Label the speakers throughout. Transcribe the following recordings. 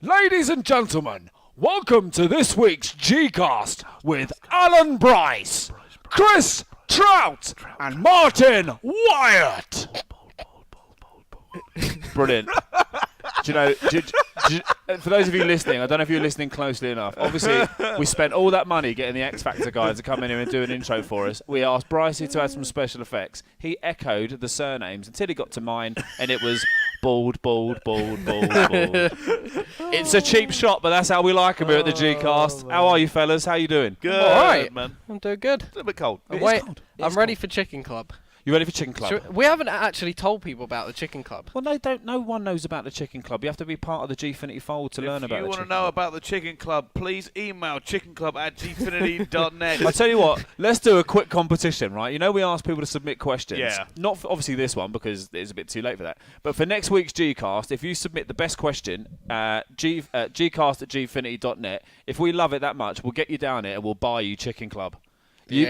Speaker 1: Ladies and gentlemen, welcome to this week's G-Cast with Alan Bryce, Chris Trout, and Martin Wyatt. Brilliant. Do you know, for those of you listening, I don't know if you're listening closely enough. Obviously, we spent all that money getting the X Factor guy to come in here and do an intro for us. We asked Brycey to add some special effects. He echoed the surnames until he got to mine, and it was bald, bald, bald, bald, bald. It's a cheap shot, but that's how we like them here at the G-Cast. How are you, fellas? How you doing?
Speaker 2: Good.
Speaker 3: All right,
Speaker 2: man.
Speaker 3: I'm doing good.
Speaker 2: A little bit cold.
Speaker 3: I'm ready for Chicken Club.
Speaker 1: You ready for Chicken Club?
Speaker 3: We haven't actually told people about the Chicken Club.
Speaker 1: Well, no one knows about the Chicken Club. You have to be part of the Gfinity fold to learn about it.
Speaker 2: If you want to know about the Chicken Club, please email chickenclub@gfinity.net.
Speaker 1: I tell you what, let's do a quick competition, right? You know, we ask people to submit questions.
Speaker 2: Yeah.
Speaker 1: Not for, obviously this one because it's a bit too late for that. But for next week's Gcast, if you submit the best question, gcast@gfinity.net, if we love it that much, we'll get you down here and we'll buy you Chicken Club. You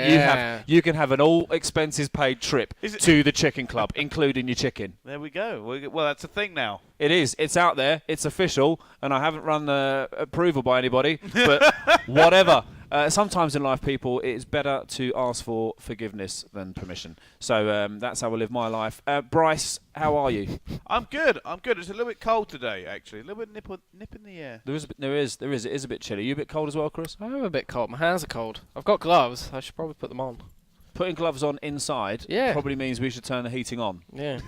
Speaker 1: can have an all expenses paid trip to the Chicken Club, including your chicken.
Speaker 2: There we go. Well, that's a thing now.
Speaker 1: It is. It's out there. It's official, and I haven't run the approval by anybody. But whatever. Sometimes in life, people, it's better to ask for forgiveness than permission. So that's how I live my life. Bryce, how are you?
Speaker 2: I'm good. It's a little bit cold today, actually. A little bit nip in the air.
Speaker 1: There is. It is a bit chilly. You a bit cold as well, Chris?
Speaker 3: I'm a bit cold. My hands are cold. I've got gloves. I should probably put them on.
Speaker 1: Putting gloves on inside probably means we should turn the heating on.
Speaker 3: Yeah.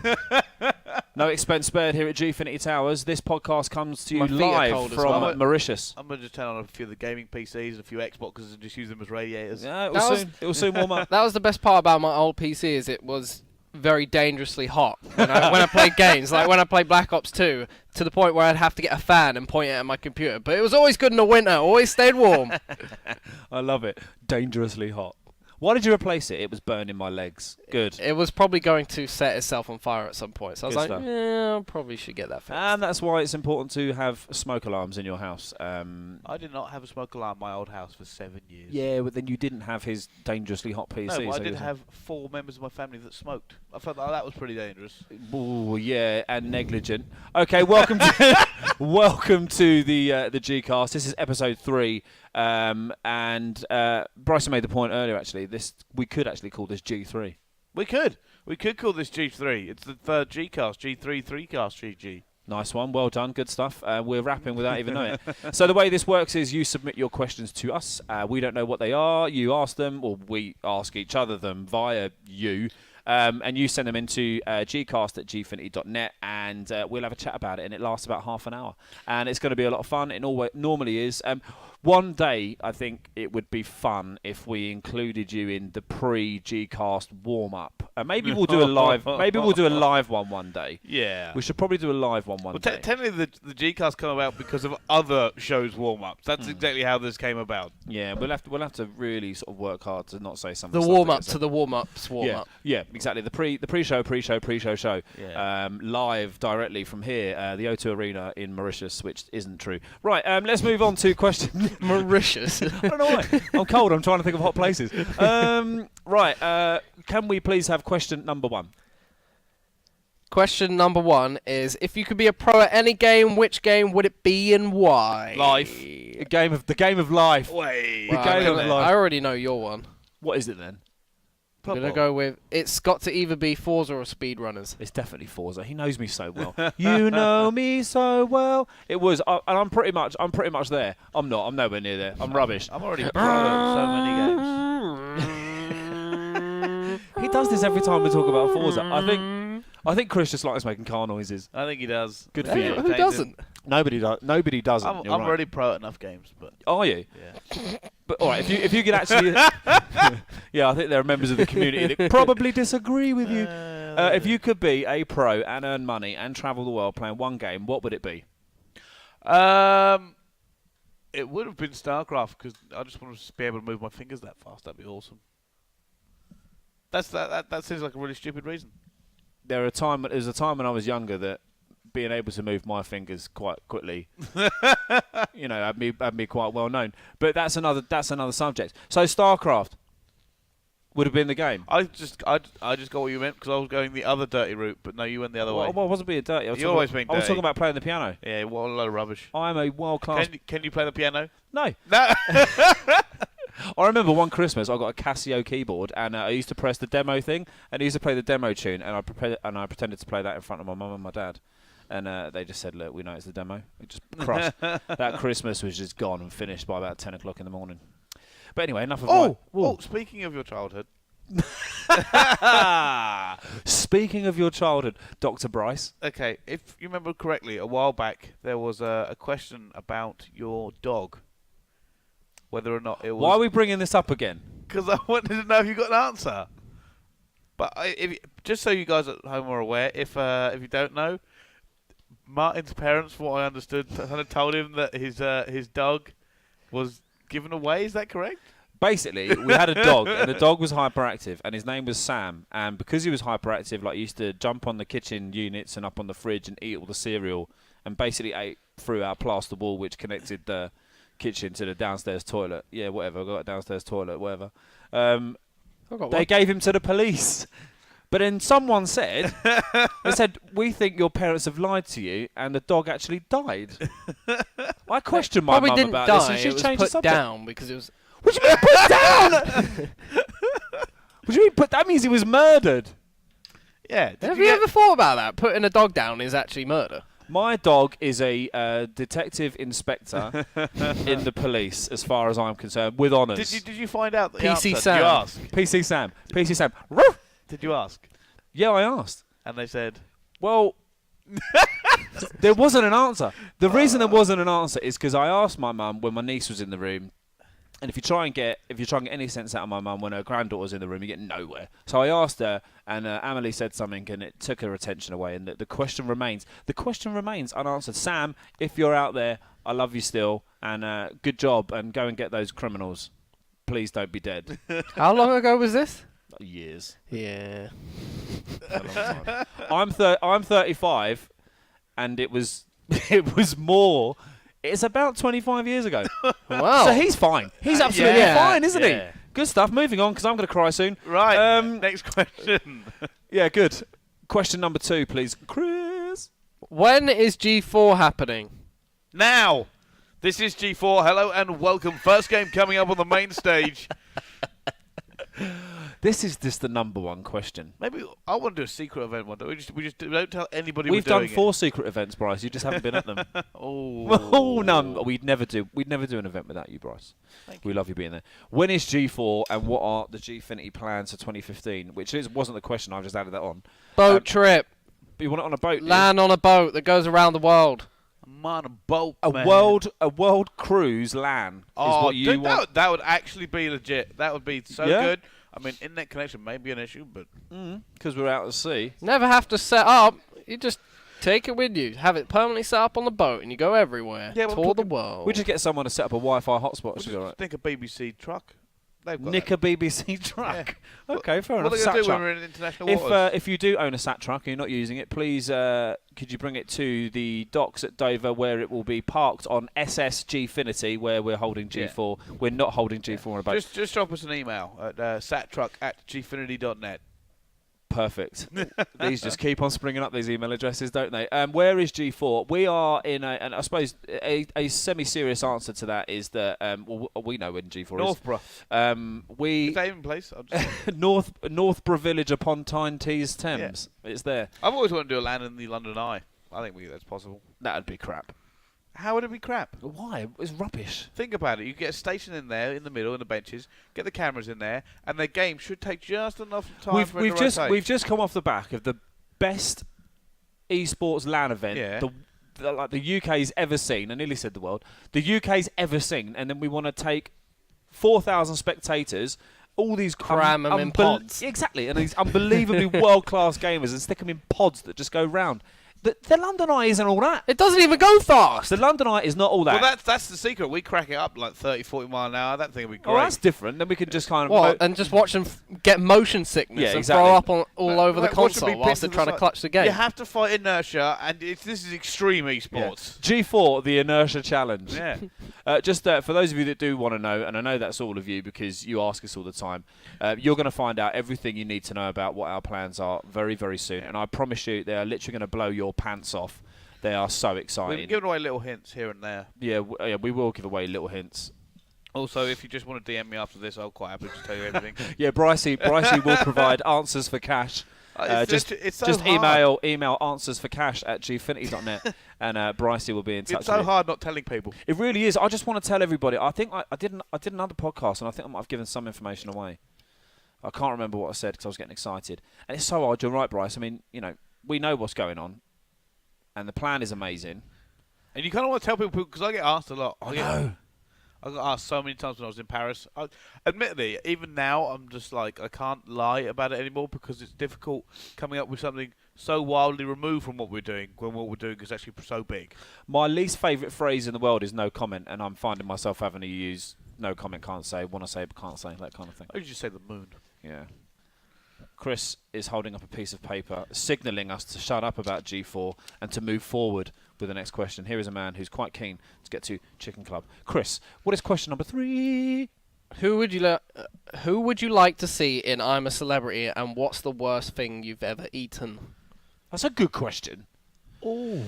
Speaker 1: No expense spared here at Gfinity Towers. This podcast comes to you
Speaker 3: My feet are
Speaker 1: live
Speaker 3: cold as
Speaker 1: from
Speaker 3: well.
Speaker 1: Mauritius.
Speaker 2: I'm going to just turn on a few of the gaming PCs and a few Xboxes and just use them as radiators.
Speaker 1: Yeah, it will soon warm up.
Speaker 3: That was the best part about my old PC is it was very dangerously hot when I played games. Like when I played Black Ops 2, to the point where I'd have to get a fan and point it at my computer. But it was always good in the winter. Always stayed warm.
Speaker 1: I love it. Dangerously hot. Why did you replace it? It was burning my legs. Good.
Speaker 3: It was probably going to set itself on fire at some point. So I was
Speaker 1: Good
Speaker 3: like,
Speaker 1: stuff.
Speaker 3: yeah, I probably should get that fixed.
Speaker 1: And that's why it's important to have smoke alarms in your house.
Speaker 2: I did not have a smoke alarm in my old house for 7 years.
Speaker 1: Yeah, but then you didn't have his dangerously hot PC.
Speaker 2: No, but
Speaker 1: so
Speaker 2: I did have 4 members of my family that smoked. I felt like that was pretty dangerous.
Speaker 1: Oh yeah, and negligent. Okay, welcome to welcome to the Gcast. This is episode 3, and Bryson made the point earlier. Actually, we could actually call this G3.
Speaker 2: We could call this G3. It's the third Gcast, G3, 3cast, GG.
Speaker 1: Nice one, well done, good stuff. We're rapping without even knowing it. So the way this works is you submit your questions to us. We don't know what they are. You ask them, or we ask each other them via you. And you send them into gcast@gfinity.net, and we'll have a chat about it, and it lasts about half an hour. And it's going to be a lot of fun. It normally is. One day, I think it would be fun if we included you in the pre-Gcast warm-up. Maybe we'll do a live. Maybe we'll do a live one day.
Speaker 2: Yeah.
Speaker 1: We should probably do a live one day.
Speaker 2: Technically, the Gcast come about because of other shows' warm-ups. That's exactly how this came about.
Speaker 1: Yeah, we'll have to really sort of work hard to not say something.
Speaker 3: The warm-up to the warm-ups warm-up.
Speaker 1: Yeah, exactly. The pre-show show.
Speaker 2: Yeah.
Speaker 1: Live directly from here, the O2 Arena in Mauritius, which isn't true. Right, let's move on to question.
Speaker 3: Mauritius.
Speaker 1: I don't know why. I'm cold. I'm trying to think of hot places. Right, can we please have question number 1?
Speaker 3: Question number 1 is: if you could be a pro at any game, which game would it be and why?
Speaker 1: Life. The game of life.
Speaker 2: Way.
Speaker 1: The game of life.
Speaker 3: I already know your one.
Speaker 1: What is it then?
Speaker 3: I'm going to go with, it's got to either be Forza or Speedrunners.
Speaker 1: It's definitely Forza. He knows me so well. You know me so well. It was, and I'm pretty much there. I'm not. I'm nowhere near there. I'm rubbish.
Speaker 2: I'm already pro at so many games.
Speaker 1: He does this every time we talk about Forza. I think Chris just likes making car noises.
Speaker 2: I think he does.
Speaker 1: Good for you.
Speaker 3: Who doesn't?
Speaker 1: Nobody doesn't.
Speaker 2: I'm
Speaker 1: right.
Speaker 2: already pro at enough games, but
Speaker 1: are you?
Speaker 2: Yeah.
Speaker 1: But all right, if you could actually, yeah, I think there are members of the community that probably disagree with you. If you could be a pro and earn money and travel the world playing one game, what would it be?
Speaker 2: It would have been StarCraft because I just want to be able to move my fingers that fast. That'd be awesome. That seems like a really stupid reason.
Speaker 1: There was a time when I was younger that being able to move my fingers quite quickly, had me quite well known. But that's another subject. So StarCraft. Would have been the game.
Speaker 2: I just got what you meant because I was going the other dirty route, but no, you went the other way.
Speaker 1: Well, I wasn't being dirty.
Speaker 2: You always been
Speaker 1: I was
Speaker 2: dirty.
Speaker 1: talking about playing the piano.
Speaker 2: Yeah, what a load of rubbish.
Speaker 1: I'm a world-class...
Speaker 2: Can you play the piano?
Speaker 1: No.
Speaker 2: No.
Speaker 1: I remember one Christmas I got a Casio keyboard and I used to press the demo thing and I used to play the demo tune and I pretended to play that in front of my mum and my dad. And they just said, look, we know it's the demo. It just crushed. That Christmas was just gone and finished by about 10 o'clock in the morning. But anyway, enough of
Speaker 2: Oh, speaking of your childhood.
Speaker 1: Speaking of your childhood, Dr. Bryce.
Speaker 2: Okay, if you remember correctly, a while back there was a question about your dog. Whether or not it was...
Speaker 1: Why are we bringing this up again?
Speaker 2: Because I wanted to know if you got an answer. But just so you guys at home are aware, if you don't know, Martin's parents, from what I understood, kind of told him that his dog was given away. Is that correct?
Speaker 1: Basically, we had a dog, and the dog was hyperactive, and his name was Sam. And because he was hyperactive, like, he used to jump on the kitchen units and up on the fridge and eat all the cereal, and basically ate through our plaster wall, which connected the kitchen to the downstairs toilet. Yeah, whatever. I got a downstairs toilet, whatever. They gave him to the police. But then someone said, we think your parents have lied to you, and the dog actually died. I questioned my mum about this, and she's changed the subject.
Speaker 3: It was put down because it was...
Speaker 1: What do you mean put down? What do you mean put? That means he was murdered.
Speaker 2: Yeah.
Speaker 3: Have you ever thought about that? Putting a dog down is actually murder.
Speaker 1: My dog is a detective inspector in the police, as far as I'm concerned, with honours.
Speaker 2: Did you find out the
Speaker 3: PC
Speaker 2: answer?
Speaker 3: Sam.
Speaker 2: Did you ask?
Speaker 1: PC Sam. PC Sam.
Speaker 2: Did you ask?
Speaker 1: Yeah, I asked.
Speaker 2: And they said...
Speaker 1: Well, there wasn't an answer. The reason there wasn't an answer is because I asked my mum when my niece was in the room, and if you try and get any sense out of my mum when her granddaughter's in the room, you get nowhere. So I asked her, and Amelie said something, and it took her attention away. And the question remains. The question remains unanswered. Sam, if you're out there, I love you still, and good job, and go and get those criminals. Please don't be dead.
Speaker 3: How long ago was this?
Speaker 1: Years.
Speaker 3: Yeah.
Speaker 1: A long time. I'm 35, and it was more. It's about 25 years ago.
Speaker 3: Wow.
Speaker 1: So he's fine. He's absolutely fine, isn't he?
Speaker 2: Yeah.
Speaker 1: Good stuff. Moving on, because I'm going to cry soon.
Speaker 2: Right. Next question.
Speaker 1: Yeah, good. Question number 2, please. Chris.
Speaker 3: When is G4 happening?
Speaker 2: Now. This is G4. Hello and welcome. First game coming up on the main stage.
Speaker 1: This is just the number one question.
Speaker 2: Maybe I want to do a secret event one day. We just don't tell anybody
Speaker 1: We've
Speaker 2: we're
Speaker 1: done
Speaker 2: doing
Speaker 1: 4 secret events, Bryce. You just haven't been at them.
Speaker 2: Oh
Speaker 1: no, we'd never do an event without you, Bryce. We love you being there. When is G4 and what are the Gfinity plans for 2015? Which wasn't the question. I've just added that on.
Speaker 3: Boat trip.
Speaker 1: You want it on a boat?
Speaker 3: Land on a boat that goes around the world.
Speaker 2: I'm on a boat,
Speaker 1: a
Speaker 2: man.
Speaker 1: world cruise LAN is what you want.
Speaker 2: That would actually be legit. That would be so good. I mean, internet connection may be an issue, but...
Speaker 1: Because we're out at sea.
Speaker 3: Never have to set up. You just take it with you. Have it permanently set up on the boat, and you go everywhere.
Speaker 2: Yeah,
Speaker 3: tour the world.
Speaker 1: We just get someone to set up a Wi-Fi hotspot.
Speaker 2: We'll
Speaker 1: Should be all right.
Speaker 2: think a BBC truck.
Speaker 1: Nick a BBC truck.
Speaker 2: Yeah.
Speaker 1: Okay, fair enough.
Speaker 2: What are they going to do when we're in international waters?
Speaker 1: If you do own a sat truck and you're not using it, please could you bring it to the docks at Dover where it will be parked on SS Gfinity where we're holding G4. Yeah. We're not holding G4 on a boat.
Speaker 2: Just drop us an email at sattruck@gfinity.net.
Speaker 1: Perfect. These just keep on springing up, these email addresses, don't they? Where is G4? We are in and I suppose a semi-serious answer to that is that we know when G4
Speaker 2: Northborough.
Speaker 1: Is
Speaker 2: that even place?
Speaker 1: Northborough Village upon Tyne Tees Thames. Yeah. It's there.
Speaker 2: I've always wanted to do a land in the London Eye. I think that's possible.
Speaker 1: That'd be crap.
Speaker 2: How would it be crap?
Speaker 1: Why? It's rubbish.
Speaker 2: Think about it. You get a station in there, in the middle, in the benches. Get the cameras in there, and the game should take just enough time for it to rotate.
Speaker 1: We've just come off the back of the best esports LAN event the UK's ever seen. I nearly said the world. The UK's ever seen, and then we want to take 4,000 spectators. All these
Speaker 3: cram them in pods.
Speaker 1: Exactly, and these unbelievably world-class gamers and stick them in pods that just go round. The London Eye isn't all that.
Speaker 3: It doesn't even go fast.
Speaker 1: The London Eye is not all that.
Speaker 2: Well, that's the secret. We crack it up like 30, 40 mile an hour. That thing will be great.
Speaker 1: Oh, that's different. Then we can just kind of...
Speaker 3: What? And just watch them get motion sickness and
Speaker 1: exactly.
Speaker 3: throw up all over the
Speaker 2: Like, watch them be
Speaker 3: console whilst they're
Speaker 2: pissed
Speaker 3: trying to
Speaker 2: aside.
Speaker 3: clutch the game.
Speaker 2: You have to fight inertia, and this is extreme esports.
Speaker 1: G4, the Inertia Challenge.
Speaker 2: Yeah.
Speaker 1: Just for those of you that do want to know, and I know that's all of you because you ask us all the time, you're going to find out everything you need to know about what our plans are very, very soon. And I promise you, they are literally going to blow your pants off. They are so exciting.
Speaker 2: We've given away little hints here and there.
Speaker 1: Yeah, we will give away little hints.
Speaker 2: Also, if you just want to DM me after this, I'll quite happily just tell you everything.
Speaker 1: Yeah, Brycey will provide answers for cash.
Speaker 2: It's so
Speaker 1: just
Speaker 2: hard.
Speaker 1: email answersforcash@gfinity.net and Brycey will be in touch.
Speaker 2: It's so hard not telling people.
Speaker 1: It really is. I just want to tell everybody. I think I did another podcast and I think I might have given some information away. I can't remember what I said because I was getting excited. And it's so hard. You're right, Bryce. I mean, we know what's going on, and the plan is amazing.
Speaker 2: And you kind of want to tell people because I get asked a lot.
Speaker 1: I know.
Speaker 2: I got asked so many times when I was in Paris. Admittedly, even now, I'm just like, I can't lie about it anymore because it's difficult coming up with something so wildly removed from what we're doing when what we're doing is actually so big.
Speaker 1: My least favourite phrase in the world is no comment, and I'm finding myself having to use no comment, can't say, want to say but can't say, that kind of thing.
Speaker 2: I usually say the moon.
Speaker 1: Yeah. Chris is holding up a piece of paper, signalling us to shut up about G4 and to move forward with the next question. Here is a man who's quite keen to get to Chicken Club. Chris, what is question number 3?
Speaker 3: Who would you like to see in I'm a Celebrity, and what's the worst thing you've ever eaten?
Speaker 1: That's a good question. Oh.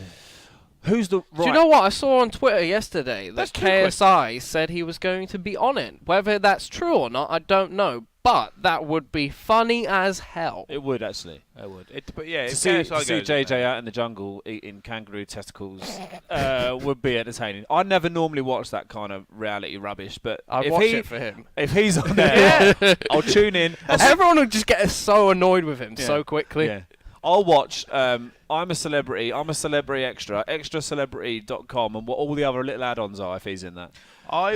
Speaker 1: Who's the right?
Speaker 3: Do you know what I saw on Twitter yesterday? That
Speaker 2: That's two
Speaker 3: KSI said he was going to be on it. Whether that's true or not, I don't know. But that would be funny as hell.
Speaker 1: It would, actually. It would.
Speaker 2: But yeah,
Speaker 1: To see JJ out in the jungle eating kangaroo testicles would be entertaining. I never normally watch that kind of reality rubbish, but
Speaker 3: I'd watch it for him.
Speaker 1: If he's on there, I'll tune in.
Speaker 3: Everyone would just get so annoyed with him so quickly.
Speaker 1: Yeah. I'll watch I'm a Celebrity, I'm a Celebrity Extra, extracelebrity.com, and what all the other little add-ons are if he's in that.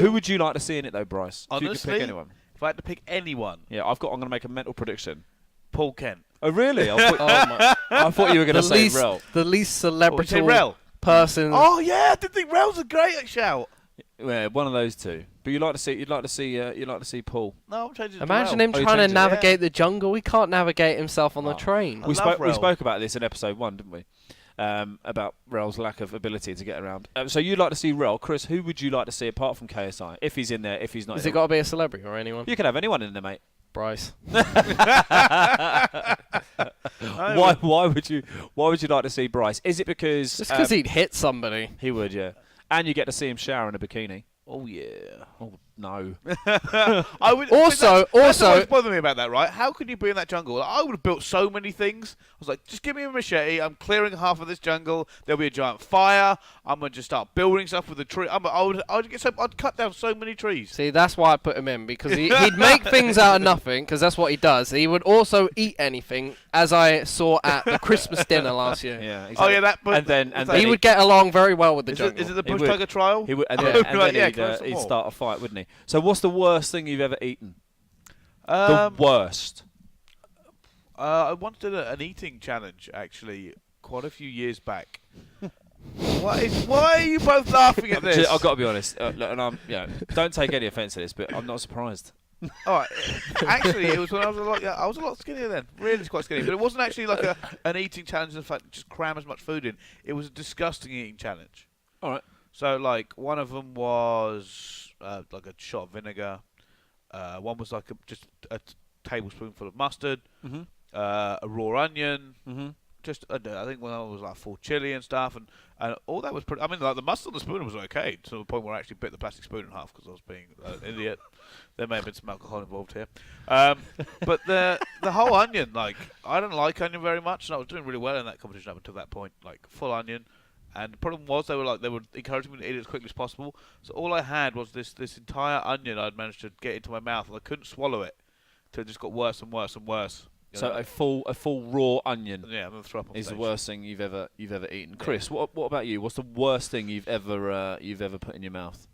Speaker 1: Who would you like to see in it, though, Bryce?
Speaker 2: Honestly,
Speaker 1: if you could pick anyone.
Speaker 2: If I had to pick anyone,
Speaker 1: Yeah, I'm going to make a mental prediction.
Speaker 2: Paul Kent.
Speaker 1: Oh, really? I thought you were going to say Rel.
Speaker 3: The least
Speaker 2: What, you say
Speaker 3: celebrity
Speaker 2: Rel?
Speaker 3: person.
Speaker 2: Oh yeah, I did think Rel's a great shout.
Speaker 1: Yeah, one of those two. But you'd like to see Paul.
Speaker 2: No, I'm changing.
Speaker 3: Imagine
Speaker 2: to
Speaker 3: him
Speaker 2: Rel.
Speaker 3: trying to
Speaker 1: changed it,
Speaker 3: navigate the jungle. He can't navigate himself on the train.
Speaker 2: I
Speaker 1: We
Speaker 2: love Rel.
Speaker 1: spoke about this in episode 1, didn't we? About Rel's lack of ability to get around. So you'd like to see Rel. Chris, who would you like to see apart from KSI? If he's in there, if he's not
Speaker 3: Has
Speaker 1: in
Speaker 3: it got to be a celebrity or anyone?
Speaker 1: You can have anyone in there, mate.
Speaker 3: Bryce.
Speaker 1: Why would you like to see Bryce? Is it because
Speaker 3: Just because he'd hit somebody.
Speaker 1: he would, yeah. And you get to see him shower in a bikini.
Speaker 2: Oh yeah.
Speaker 1: Oh no.
Speaker 2: I would.
Speaker 3: Also-
Speaker 2: that's what's bothering me about that, right? How could you be in that jungle? Like, I would have built so many things. I was like, just give me a machete. I'm clearing half of this jungle. There'll be a giant fire. I'm gonna just start building stuff with a tree. I'd cut down so many trees.
Speaker 3: See, that's why I put him in, because he'd make things out of nothing, because that's what he does. He would also eat anything, as I saw at the Christmas dinner last year.
Speaker 1: Yeah. Exactly.
Speaker 2: Oh yeah, that. But
Speaker 1: and then
Speaker 3: He would get along very well with the jungle.
Speaker 2: Is it the
Speaker 1: He
Speaker 2: bush
Speaker 1: would.
Speaker 2: tiger trial?
Speaker 1: he would, and
Speaker 3: Yeah.
Speaker 1: then, and
Speaker 2: Right,
Speaker 1: then
Speaker 2: yeah,
Speaker 1: he'd,
Speaker 2: close them all.
Speaker 1: start a fight, wouldn't he? So what's the worst thing you've ever eaten?
Speaker 2: Um,
Speaker 1: The worst.
Speaker 2: I once did an eating challenge actually quite a few years back. Why are you both laughing at this?
Speaker 1: I've got to be honest, look, and don't take any offence to this, but I'm not surprised.
Speaker 2: All right. Actually, it was when I was a lot skinnier then. Really quite skinny. But it wasn't actually like an eating challenge in fact just cram as much food in. It was a disgusting eating challenge.
Speaker 1: All right.
Speaker 2: So like one of them was like a shot of vinegar. One was like just a tablespoonful of mustard.
Speaker 1: Mm-hmm.
Speaker 2: A raw onion.
Speaker 1: Mm-hmm.
Speaker 2: Just I think one of them was like full chili and stuff, and all that was pretty. I mean, like the mustard on the spoon was okay to the point where I actually bit the plastic spoon in half because I was being an idiot. There may have been some alcohol involved here, but the whole onion, like I don't like onion very much, and I was doing really well in that competition up until that point, like full onion. And the problem was they were encouraging me to eat it as quickly as possible. So all I had was this entire onion I'd managed to get into my mouth, and I couldn't swallow it until it just got worse and worse and worse.
Speaker 1: So a full raw onion
Speaker 2: Yeah, I'm gonna throw up on
Speaker 1: is
Speaker 2: stage.
Speaker 1: the worst thing you've ever eaten. Chris, what about you? What's the worst thing you've ever put in your mouth?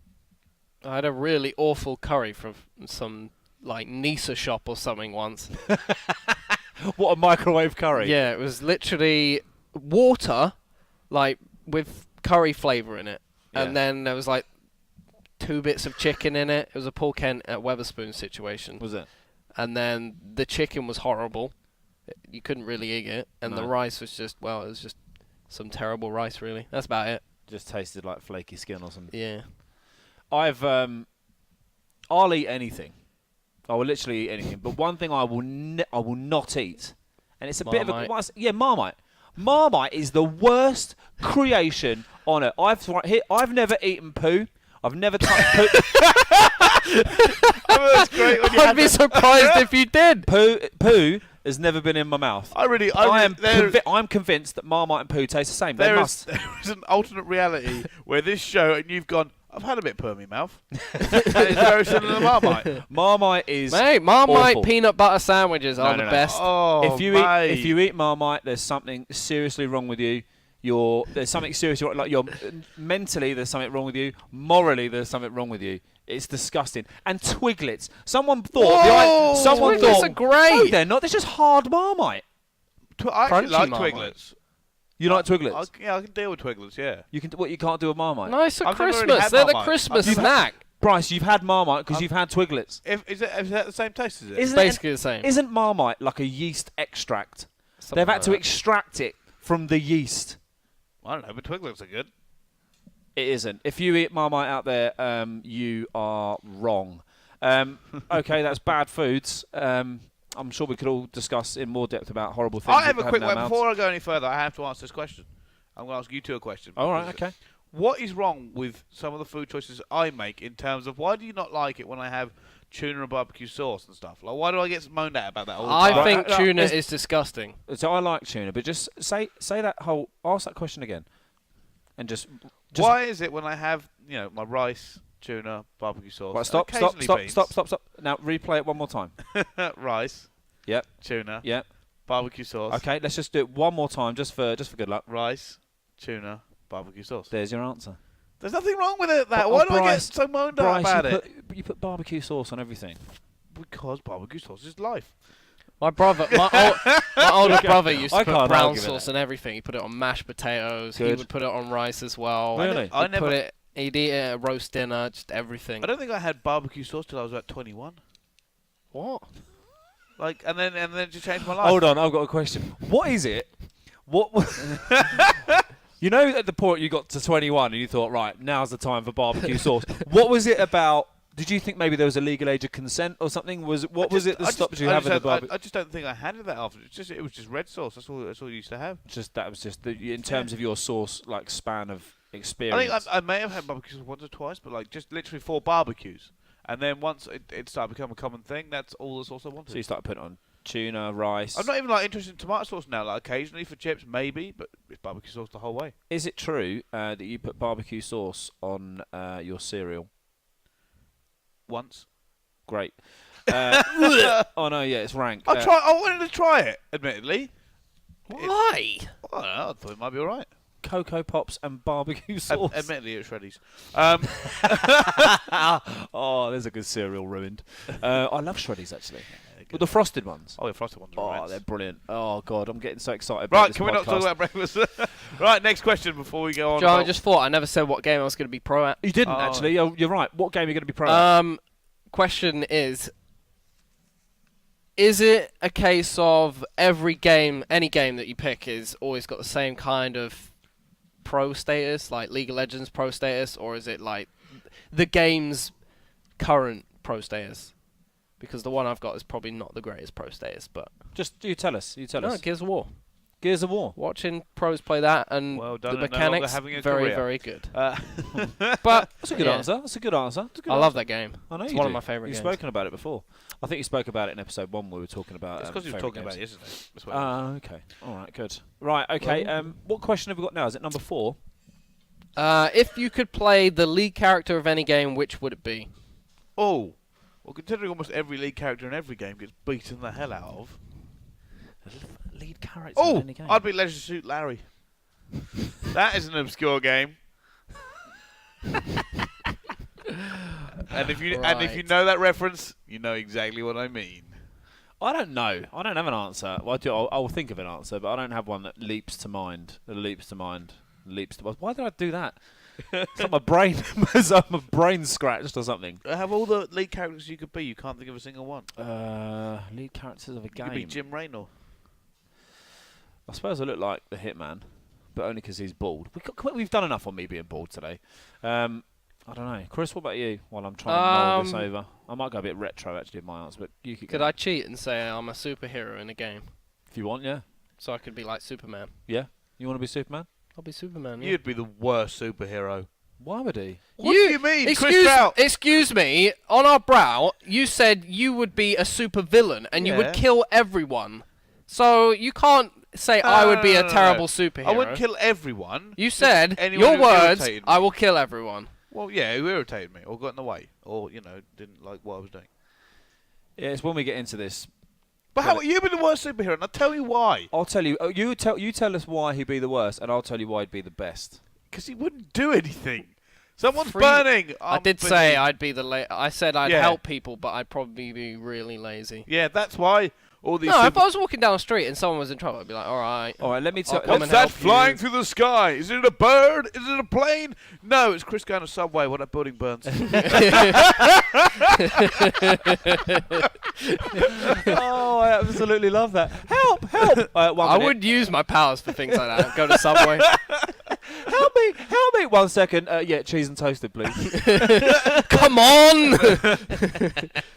Speaker 3: I had a really awful curry from some like Nisa shop or something once.
Speaker 1: What, a microwave curry?
Speaker 3: Yeah, it was literally water like with curry flavour in it,
Speaker 1: Yeah.
Speaker 3: and then there was like 2 bits of chicken in it. It was a Paul Kent at Weatherspoon situation.
Speaker 1: Was it?
Speaker 3: And then the chicken was horrible. You couldn't really eat it, and the
Speaker 1: No.
Speaker 3: rice was just it was just some terrible rice. Really, that's about it.
Speaker 1: Just tasted like flaky skin or something.
Speaker 3: Yeah.
Speaker 1: I'll eat anything. I will literally eat anything. But one thing I will not eat, and it's a bit of a Marmite. Marmite is the worst creation on it. I've never eaten poo. I've never touched poo.
Speaker 2: That's great when you
Speaker 3: I'd
Speaker 2: had
Speaker 3: be
Speaker 2: that.
Speaker 3: surprised if you did.
Speaker 1: Poo has never been in my mouth. I'm convinced that Marmite and poo taste the same. They must.
Speaker 2: There is an alternate reality where this show and you've gone, I've had a bit of poo in my mouth. And it's very similar to Marmite.
Speaker 1: Marmite is
Speaker 3: Marmite
Speaker 1: awful.
Speaker 3: peanut butter sandwiches are the
Speaker 1: No.
Speaker 3: best.
Speaker 2: Oh,
Speaker 1: if you eat Marmite, there's something seriously wrong with you. There's something seriously wrong. Like mentally, there's something wrong with you. Morally, there's something wrong with you. It's disgusting. And Twiglets. Someone thought.
Speaker 3: Twiglets are great.
Speaker 1: No, they're not. They're just hard Marmite.
Speaker 2: I actually
Speaker 3: Crunchy
Speaker 2: like
Speaker 3: Marmite.
Speaker 2: Twiglets.
Speaker 1: You like Twiglets?
Speaker 2: I can deal with Twiglets, yeah.
Speaker 1: You can. What you can't do with Marmite?
Speaker 3: Nice at
Speaker 2: I've never really
Speaker 3: Christmas.
Speaker 2: had
Speaker 3: They're the
Speaker 2: Marmite.
Speaker 3: Christmas
Speaker 2: I've never-
Speaker 3: snack.
Speaker 1: Bryce, you've had Marmite because you've had Twiglets.
Speaker 2: Is that the same taste as it?
Speaker 1: Isn't
Speaker 3: Basically the same.
Speaker 1: Isn't Marmite like a yeast extract?
Speaker 3: Something
Speaker 1: They've had
Speaker 3: like
Speaker 1: to
Speaker 3: that.
Speaker 1: extract it from the yeast.
Speaker 2: I don't know, but Twiglets are good.
Speaker 1: It isn't. If you eat Marmite out there, you are wrong. Okay, that's bad foods. I'm sure we could all discuss in more depth about horrible things.
Speaker 2: I have a
Speaker 1: we
Speaker 2: quick
Speaker 1: in our
Speaker 2: one.
Speaker 1: mouths.
Speaker 2: Before I go any further, I have to answer this question. I'm going to ask you two a question.
Speaker 1: All right, okay.
Speaker 2: What is wrong with some of the food choices I make in terms of why do you not like it when I have tuna and barbecue sauce and stuff? Like, why do I get moaned at about that all the time?
Speaker 3: I think
Speaker 1: Right,
Speaker 3: tuna
Speaker 1: it's-
Speaker 3: is disgusting.
Speaker 1: So I like tuna, but just say that whole. Ask that question again, and just
Speaker 2: Why is it when I have, my rice, tuna, barbecue sauce,
Speaker 1: right, stop.
Speaker 2: occasionally beans,
Speaker 1: Now replay it one more time.
Speaker 2: rice,
Speaker 1: Yep.
Speaker 2: tuna,
Speaker 1: Yep.
Speaker 2: barbecue sauce,
Speaker 1: Okay, let's just do it one more time, just for good luck.
Speaker 2: rice, tuna, barbecue sauce.
Speaker 1: There's your answer.
Speaker 2: There's nothing wrong with it.
Speaker 1: But-
Speaker 2: Why do I get
Speaker 1: Bryce-
Speaker 2: so moaned at
Speaker 1: Bryce,
Speaker 2: about it?
Speaker 1: you put barbecue sauce on everything.
Speaker 2: Because barbecue sauce is life.
Speaker 3: My brother, my older brother used to
Speaker 1: I
Speaker 3: put
Speaker 1: can't
Speaker 3: brown
Speaker 1: argue with
Speaker 3: sauce
Speaker 1: that.
Speaker 3: and everything. He put it on mashed potatoes. He
Speaker 1: Good.
Speaker 3: would put it on rice as well.
Speaker 1: Really?
Speaker 2: I
Speaker 3: He'd
Speaker 2: never.
Speaker 3: put it. He'd eat it at a roast dinner. Just everything.
Speaker 2: I don't think I had barbecue sauce till I was about 21.
Speaker 3: What?
Speaker 2: And then it just changed my life.
Speaker 1: Hold on, I've got a question. What is it? What? You know, at the point you got to 21 and you thought, right, now's the time for barbecue sauce. What was it about? Did you think maybe there was a legal age of consent or something? What was it that stopped you having the barbecue?
Speaker 2: I just don't think I had it that often. It was just red sauce. That's all you used to have.
Speaker 1: That was just in terms of your sauce span of
Speaker 2: I
Speaker 1: experience.
Speaker 2: think I may have had barbecue sauce once or twice, but just literally 4 barbecues. And then once it started becoming a common thing, that's all the sauce I wanted.
Speaker 1: So you started putting it on tuna, rice.
Speaker 2: I'm not even interested in tomato sauce now. Occasionally for chips, maybe, but it's barbecue sauce the whole way.
Speaker 1: Is it true that you put barbecue sauce on your cereal?
Speaker 2: Once.
Speaker 1: Great. Oh no, yeah, it's rank.
Speaker 2: I wanted to try it, admittedly.
Speaker 3: Why?
Speaker 2: I don't know, I thought it might be alright.
Speaker 1: Cocoa Pops and barbecue sauce.
Speaker 2: Admittedly, it was Shreddies.
Speaker 1: Oh, there's a good cereal ruined. I love Shreddies actually. Well, the frosted ones.
Speaker 2: Oh, the frosted ones are
Speaker 1: Oh,
Speaker 2: immense.
Speaker 1: they're brilliant. Oh god, I'm getting so excited. About
Speaker 2: Right,
Speaker 1: this
Speaker 2: can we not talk
Speaker 1: podcast.
Speaker 2: about breakfast? Right, next question before we go on.
Speaker 3: John, I
Speaker 2: about-
Speaker 3: just thought I never said what game I was going to be pro at.
Speaker 1: You didn't
Speaker 2: Oh.
Speaker 1: actually. You're right. What game are you going to be pro at?
Speaker 3: Question is it a case of every game, any game that you pick is always got the same kind of pro status, like League of Legends pro status, or is it like the game's current pro status? Because the one I've got is probably not the greatest pro status, but
Speaker 1: Just you tell us. You tell
Speaker 3: no,
Speaker 1: us.
Speaker 3: Gears of War.
Speaker 1: Gears of War.
Speaker 3: Watching pros play that and
Speaker 2: Well
Speaker 3: the
Speaker 2: done and no longer
Speaker 3: mechanics,
Speaker 2: having a
Speaker 3: very,
Speaker 2: career.
Speaker 3: very good.
Speaker 2: Uh,
Speaker 3: But
Speaker 1: That's a good
Speaker 3: yeah.
Speaker 1: answer. That's a good answer. That's a good
Speaker 3: I
Speaker 1: answer.
Speaker 3: love that game.
Speaker 1: I know
Speaker 3: It's
Speaker 1: you
Speaker 3: one
Speaker 1: do.
Speaker 3: of my favourite
Speaker 1: You've
Speaker 3: games.
Speaker 1: spoken about it before. I think you spoke about it in episode 1. We were talking about.
Speaker 2: it's because you were
Speaker 1: favourite
Speaker 2: talking about it
Speaker 1: games.
Speaker 2: yesterday. That's what it was.
Speaker 1: Okay. All right. Good. Right. Okay. What question have we got now? Is it number 4?
Speaker 3: If you could play the lead character of any game, which would it be?
Speaker 2: Oh, well, considering almost every league character in every game gets beaten the hell out of.
Speaker 1: Lead character in
Speaker 2: Oh,
Speaker 1: any game.
Speaker 2: I'd be Leisure Suit Larry. That is an obscure game. And if you
Speaker 3: Right.
Speaker 2: know that reference, you know exactly what I mean.
Speaker 1: I don't know. I don't have an answer. Well, I will think of an answer, but I don't have one that leaps to mind. leaps to. Why did I do that? It's like my brain, it's like my brain scratched or something.
Speaker 2: Have all the lead characters you could be. You can't think of a single one.
Speaker 1: Lead characters of a
Speaker 2: You
Speaker 1: game.
Speaker 2: could be Jim Raynor.
Speaker 1: I suppose I look like the Hitman, but only because he's bald. We've done enough on me being bald today. I don't know. Chris, what about you? While I'm trying to mull this over. I might go a bit retro, actually, in my answer, but you could
Speaker 3: Could I cheat and say I'm a superhero in a game?
Speaker 1: If you want, yeah.
Speaker 3: So I could be like Superman.
Speaker 1: Yeah? You want to be Superman?
Speaker 3: I'll be Superman, yeah.
Speaker 2: You'd be the worst superhero.
Speaker 1: Why would he?
Speaker 2: What do you mean?
Speaker 3: Excuse me, on our brow, you said you would be a super villain and you would kill everyone. So you can't say I would be a terrible superhero.
Speaker 2: I wouldn't kill everyone.
Speaker 3: You said,
Speaker 2: anyone
Speaker 3: your
Speaker 2: who
Speaker 3: words,
Speaker 2: irritated me.
Speaker 3: I will kill everyone.
Speaker 2: Well, yeah, who irritated me or got in the way or, didn't like what I was doing.
Speaker 1: Yeah, it's when we get into this.
Speaker 2: But how you've been the worst superhero, and I'll tell you why.
Speaker 1: I'll tell you. You tell us why he'd be the worst, and I'll tell you why he'd be the best.
Speaker 2: Because he wouldn't do anything. Someone's burning.
Speaker 3: I did say I'd be the I said I'd help people, but I'd probably be really lazy.
Speaker 2: Yeah, that's why all these.
Speaker 3: No, if I was walking down the street and someone was in trouble, I'd be like, all right.
Speaker 1: All right, let me tell.
Speaker 2: What's that flying through the sky? Is it a bird? Is it a plane? No, it's Chris going to Subway when that building burns.
Speaker 1: Oh, I absolutely love that. Help! Help!
Speaker 3: I would use my powers for things like that. Go to Subway.
Speaker 1: Help me! Help me! 1 second. Yeah, cheese and toasted, please.
Speaker 3: Come on!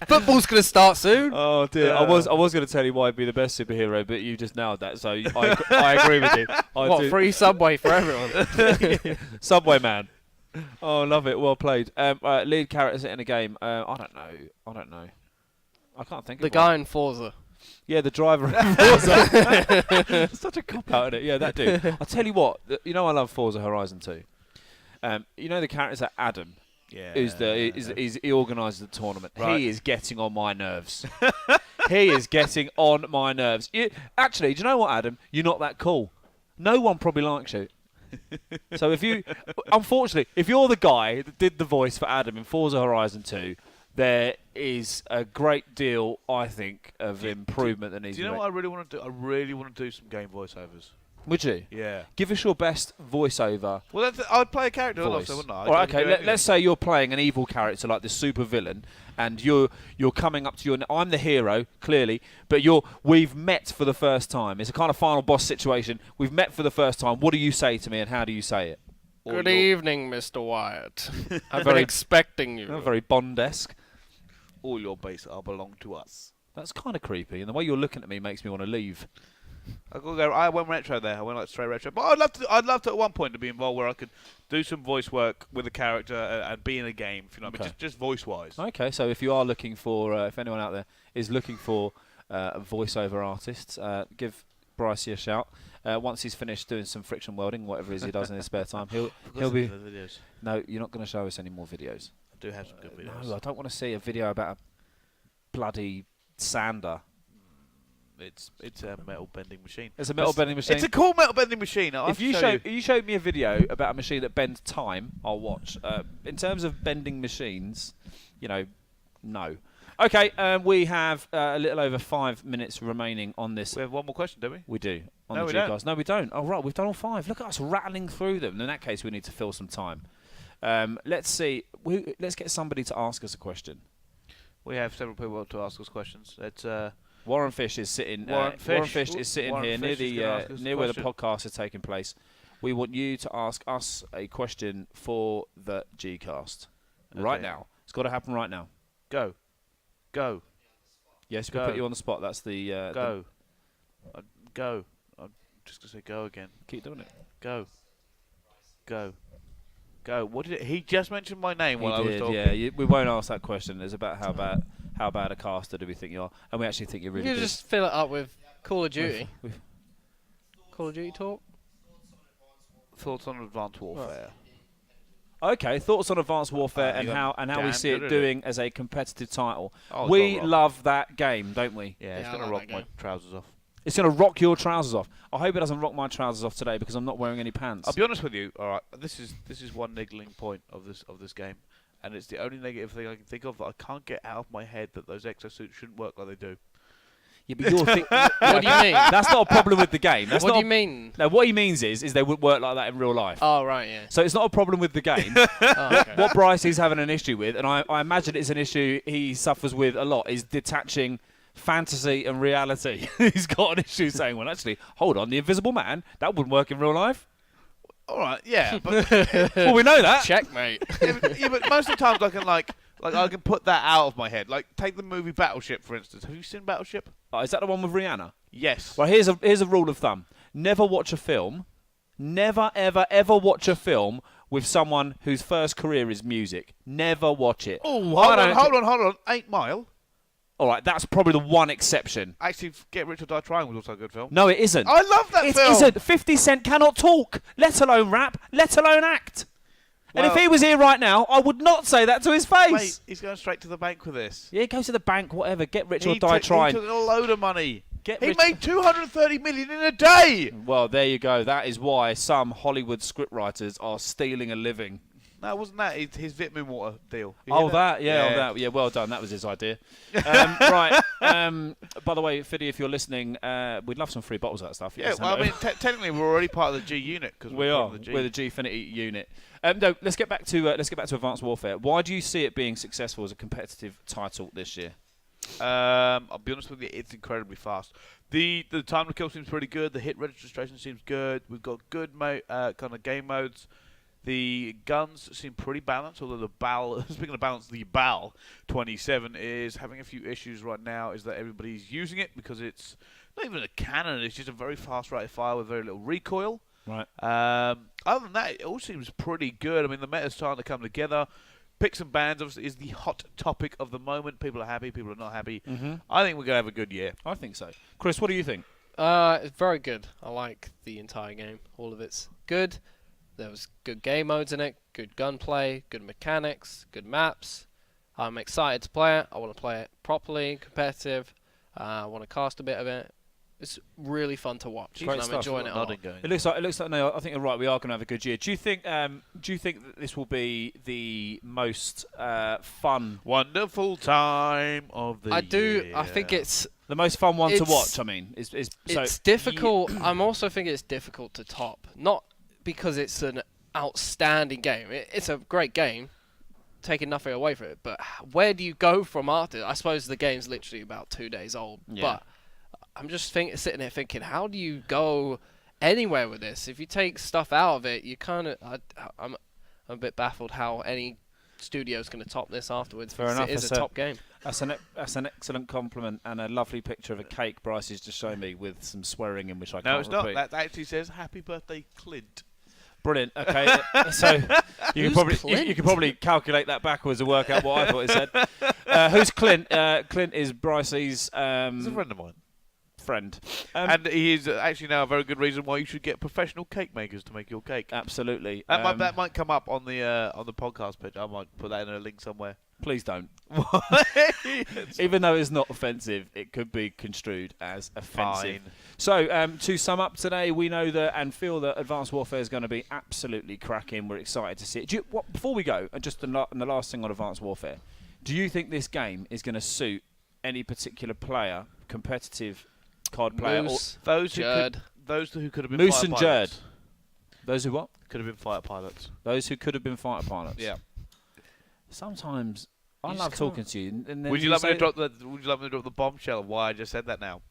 Speaker 3: Football's gonna start soon.
Speaker 1: Oh dear! I was going to tell you why I'd be the best superhero, but you just nailed that. So I agree with you.
Speaker 3: Free Subway for everyone?
Speaker 1: Subway man. Oh, love it. Well played. Lead characters in a game. I don't know. I can't think of
Speaker 3: the guy in Forza.
Speaker 1: Yeah, the driver in Forza. Such a cop out in it. Yeah, that dude. I'll tell you what. I love Forza Horizon 2. The characters are Adam.
Speaker 2: Yeah.
Speaker 1: He organises the tournament.
Speaker 2: Right.
Speaker 1: He is getting on my nerves. He is getting on my nerves. Actually, do you know what, Adam? You're not that cool. No one probably likes you. So unfortunately, if you're the guy that did the voice for Adam in Forza Horizon 2, there is a great deal, I think, of improvement that needs to be made.
Speaker 2: Do you know what I really want to do? I really want to do some game voiceovers.
Speaker 1: Would you?
Speaker 2: Yeah.
Speaker 1: Give us your best voiceover.
Speaker 2: Well, I'd play a character
Speaker 1: voice.
Speaker 2: Also, wouldn't I?
Speaker 1: All right, okay. Let's say you're playing an evil character like the super villain, and you're coming up to I'm the hero, clearly, but we've met for the first time. It's a kind of final boss situation. We've met for the first time. What do you say to me, and how do you say it?
Speaker 3: Good evening, Mr. Wyatt. I've been expecting you.
Speaker 1: Very Bond-esque.
Speaker 2: All your base belong to us.
Speaker 1: That's kind of creepy, and the way you're looking at me makes me want to leave.
Speaker 2: I went retro there. I went like straight retro. But I'd love to at one point to be involved where I could do some voice work with a character and be in a game. If you know what I mean, just voice wise.
Speaker 1: Okay, so if you are looking for, if anyone out there is looking for voiceover artists, give Brycey a shout. Once he's finished doing some friction welding, whatever it is he does in his spare time, he'll be.
Speaker 2: Videos.
Speaker 1: No, you're not going to show us any more videos.
Speaker 2: I do have some good videos.
Speaker 1: No, I don't want to see a video about a bloody sander.
Speaker 2: It's a metal bending machine.
Speaker 1: It's a metal bending machine.
Speaker 2: It's a cool metal bending machine.
Speaker 1: If you showed me a video about a machine that bends time, I'll watch. In terms of bending machines, no. Okay, we have a little over 5 minutes remaining on this.
Speaker 2: We have one more question, don't we?
Speaker 1: We do. On
Speaker 2: no,
Speaker 1: the
Speaker 2: we don't.
Speaker 1: Gcast. No, we don't. Oh, right, we've done all 5. Look at us rattling through them. In that case, we need to fill some time. Let's see. Let's get somebody to ask us a question.
Speaker 2: We have several people to ask us questions. Let's.
Speaker 1: Warren Fish is sitting. Warren Fish is sitting here near where the podcast is taking place. We want you to ask us a question for the Gcast right now. It's got to happen right now.
Speaker 2: Go.
Speaker 1: Yes, we put you on the spot. That's the
Speaker 2: go. Go. I'm just gonna say go again.
Speaker 1: Keep doing it.
Speaker 2: Go. What did he just mentioned my name while I was talking?
Speaker 1: Yeah, we won't ask that question. It's about how bad a caster do we think you are, and we actually think you're really
Speaker 3: good.
Speaker 1: You
Speaker 3: just fill it up with Call of Duty. Call of Duty talk.
Speaker 2: Thoughts on Advanced Warfare.
Speaker 1: Okay, thoughts on Advanced Warfare and how we see it doing as a competitive title.
Speaker 2: Oh,
Speaker 1: we love that game, don't we?
Speaker 2: Yeah, it's gonna rock my trousers off.
Speaker 1: It's going to rock your trousers off. I hope it doesn't rock my trousers off today because I'm not wearing any pants.
Speaker 2: I'll be honest with you. All right, this is one niggling point of this game, and it's the only negative thing I can think of that I can't get out of my head that those exosuits shouldn't work like they do.
Speaker 1: Yeah, but you're
Speaker 3: What do you mean?
Speaker 1: That's not a problem with the game. That's
Speaker 3: What
Speaker 1: not
Speaker 3: do you mean?
Speaker 1: No, what he means is they wouldn't work like that in real life.
Speaker 3: Oh, right, yeah.
Speaker 1: So it's not a problem with the game.
Speaker 3: Oh, okay.
Speaker 1: What Bryce is having an issue with, and I imagine it's an issue he suffers with a lot, is detaching fantasy and reality. He's got an issue saying, well, actually, hold on, the Invisible Man, that wouldn't work in real life.
Speaker 2: All right, yeah, but
Speaker 1: Well, we know that.
Speaker 3: Checkmate.
Speaker 2: yeah, but most of the times I can I can put that out of my head. Like take the movie Battleship for instance. Have you seen Battleship?
Speaker 1: Oh, is that the one with Rihanna?
Speaker 2: Yes.
Speaker 1: Well, here's a rule of thumb. Never watch a film. Never, ever, ever watch a film with someone whose first career is music. Never watch it.
Speaker 2: Oh, hold on. 8 Mile.
Speaker 1: All right, that's probably the one exception.
Speaker 2: Actually, Get Rich or Die Trying was also a good film.
Speaker 1: No, it isn't.
Speaker 2: I love that film.
Speaker 1: It isn't. 50 Cent cannot talk, let alone rap, let alone act. And if
Speaker 2: Well-
Speaker 1: he was here right now, I would not say that to his face.
Speaker 2: Mate, he's going straight to the bank with this.
Speaker 1: Yeah, go to the bank, whatever. Get rich or
Speaker 2: He
Speaker 1: die
Speaker 2: took-
Speaker 1: trying.
Speaker 2: He took a load of money.
Speaker 1: Get
Speaker 2: He
Speaker 1: rich-
Speaker 2: made 230 million in a day.
Speaker 1: Well, there you go. That is why some Hollywood scriptwriters are stealing a living.
Speaker 2: No, wasn't that his vitamin water deal? You
Speaker 1: Oh,
Speaker 2: hear
Speaker 1: that? Yeah, yeah, well done. That was his idea. Right. By the way, Fiddy, if you're listening, we'd love some free bottles of that stuff.
Speaker 2: Yeah,
Speaker 1: Yes,
Speaker 2: well, I
Speaker 1: hello.
Speaker 2: mean, technically we're already part of the G unit because
Speaker 1: we are.
Speaker 2: The G.
Speaker 1: We're the Gfinity unit. No, let's get back to Advanced Warfare. Why do you see it being successful as a competitive title this year?
Speaker 2: I'll be honest with you, it's incredibly fast. The time to kill seems pretty good. The hit registration seems good. We've got good kind of game modes. The guns seem pretty balanced, although the BAL, speaking of balance, the BAL 27 is having a few issues right now, is that everybody's using it because it's not even a cannon, it's just a very fast rate of fire with very little recoil.
Speaker 1: Right.
Speaker 2: Other than that, it all seems pretty good. I mean, the meta's starting to come together. Picks and bans, obviously, is the hot topic of the moment. People are happy, people are not happy.
Speaker 1: Mm-hmm.
Speaker 2: I think we're going to have a good year.
Speaker 1: I think so. Chris, what do you think?
Speaker 3: It's very good. I like the entire game. All of it's good. There was good game modes in it, good gunplay, good mechanics, good maps. I'm excited to play it. I want to play it properly, competitive. I want to cast a bit of it. It's really fun to watch,
Speaker 1: Great
Speaker 3: and I'm
Speaker 1: stuff.
Speaker 3: enjoying it a lot.
Speaker 1: It looks like no. I think you're right. We are going to have a good year. Do you think? Do you think that this will be the most fun,
Speaker 2: Wonderful time of the
Speaker 3: I do.
Speaker 2: year.
Speaker 3: I think it's
Speaker 1: the most fun one to
Speaker 3: It's-
Speaker 1: watch? I mean,
Speaker 3: it's difficult. I'm also thinking it's difficult to top. Not because it's an outstanding game. It's a great game, taking nothing away from it. But where do you go from after? I suppose the game's literally about 2 days old.
Speaker 1: Yeah.
Speaker 3: But I'm just sitting there thinking, how do you go anywhere with this? If you take stuff out of it, you kind of. I'm a bit baffled how any studio's going to top this afterwards.
Speaker 1: Fair
Speaker 3: because
Speaker 1: enough,
Speaker 3: It is
Speaker 1: that's
Speaker 3: a
Speaker 1: it.
Speaker 3: top game.
Speaker 1: That's an excellent compliment and a lovely picture of a cake Bryce has just shown me with some swearing in which I
Speaker 2: No,
Speaker 1: can't
Speaker 2: it's not.
Speaker 1: repeat.
Speaker 2: That actually says "Happy Birthday, Clint."
Speaker 1: Brilliant. Okay, so you
Speaker 3: Who's
Speaker 1: can
Speaker 3: Clint?
Speaker 1: probably calculate that backwards and work out what I thought it said. Who's Clint? Clint is Bryce's
Speaker 2: He's a friend of mine.
Speaker 1: friend.
Speaker 2: And he is actually now a very good reason why you should get professional cake makers to make your cake.
Speaker 1: Absolutely.
Speaker 2: That might come up on the podcast page. I might put that in a link somewhere.
Speaker 1: Please don't. Even though it's not offensive, it could be construed as offensive.
Speaker 2: Fine.
Speaker 1: So, to sum up today, we know that and feel that Advanced Warfare is going to be absolutely cracking. We're excited to see it. Before we go, and just the last thing on Advanced Warfare, do you think this game is going to suit any particular player, competitive COD player?
Speaker 3: Moose,
Speaker 2: Those who
Speaker 3: Jerd.
Speaker 2: could have been
Speaker 1: Moose
Speaker 2: fighter
Speaker 1: and
Speaker 2: pilots.
Speaker 1: Jerd. Those who what?
Speaker 2: Could have been fighter pilots.
Speaker 1: Those who could have been fighter pilots.
Speaker 2: Yeah.
Speaker 1: Sometimes I
Speaker 3: You
Speaker 1: love
Speaker 3: just
Speaker 1: talking to you. And then
Speaker 2: Would you like me to
Speaker 1: say-
Speaker 2: drop the bombshell of why I just said that now?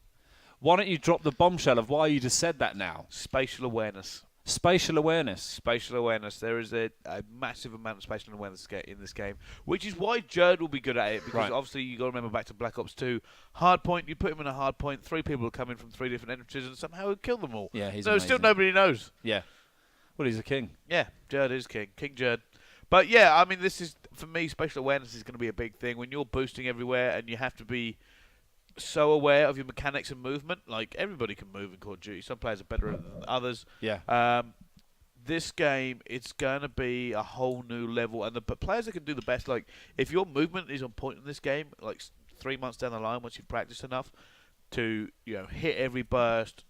Speaker 1: Why don't you drop the bombshell of why you just said that now?
Speaker 2: Spatial awareness.
Speaker 1: Spatial awareness.
Speaker 2: Spatial awareness. There is a massive amount of spatial awareness in this game, which is why Jerd will be good at it. Because
Speaker 1: Right.
Speaker 2: obviously you got to remember back to Black Ops 2, hard point. You put him in a hard point. 3 people will come in from 3 different entrances, and somehow he'll kill them all.
Speaker 1: Yeah, he's
Speaker 2: so still
Speaker 1: amazing.
Speaker 2: nobody knows.
Speaker 1: Yeah. Well, he's a king.
Speaker 2: Yeah, Jerd is king. King Jerd. But yeah, I mean, this is, for me, spatial awareness is going to be a big thing. When you're boosting everywhere and you have to be so aware of your mechanics and movement, like everybody can move in Call of Duty. Some players are better than others.
Speaker 1: Yeah.
Speaker 2: This game, it's going to be a whole new level. And the players that can do the best, like, if your movement is on point in this game, like 3 months down the line, once you've practiced enough to, hit every burst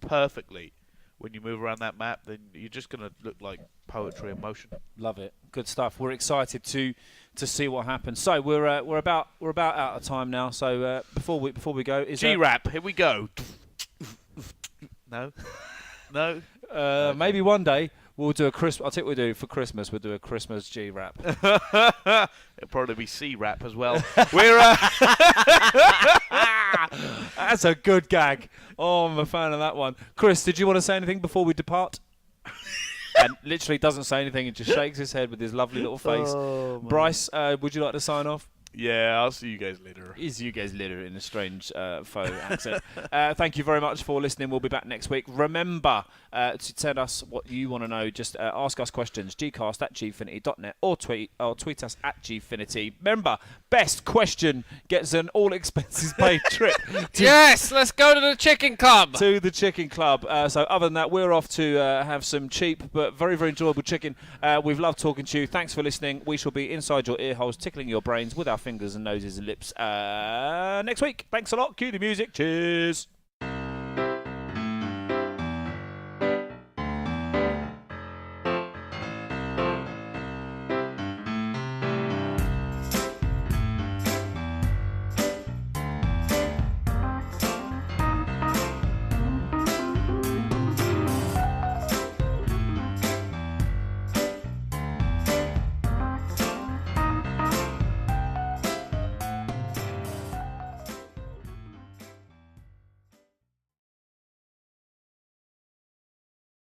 Speaker 2: perfectly, when you move around that map, then you're just going to look like poetry in motion.
Speaker 1: Love it. Good stuff. We're excited to see what happens. So we're about out of time now. So before we go, is
Speaker 2: G-Rap, here we go. No? No?
Speaker 1: maybe one day we'll do a Christmas. I'll tell you what we'll do for Christmas. We'll do a Christmas G-Rap.
Speaker 2: It'll probably be C-Rap as well. We're
Speaker 1: That's a good gag. Oh, I'm a fan of that one. Chris, did you want to say anything before we depart? And literally doesn't say anything and just shakes his head with his lovely little face.
Speaker 2: Oh,
Speaker 1: Bryce, would you like to sign off?
Speaker 2: yeah, I'll see you guys later.
Speaker 1: Is you guys later in a strange faux accent. Thank you very much for listening. We'll be back next week. Remember to send us what you want to know. Just ask us questions. gcast@gfinity.net or tweet us at Gfinity. Remember, best question gets an all expenses paid trip.
Speaker 3: Yes, let's go to the chicken club.
Speaker 1: To the chicken club. So other than that, we're off to have some cheap but very, very enjoyable chicken. We've loved talking to you. Thanks for listening. We shall be inside your ear holes, tickling your brains with our fingers and noses and lips next week. Thanks a lot. Cue the music. Cheers.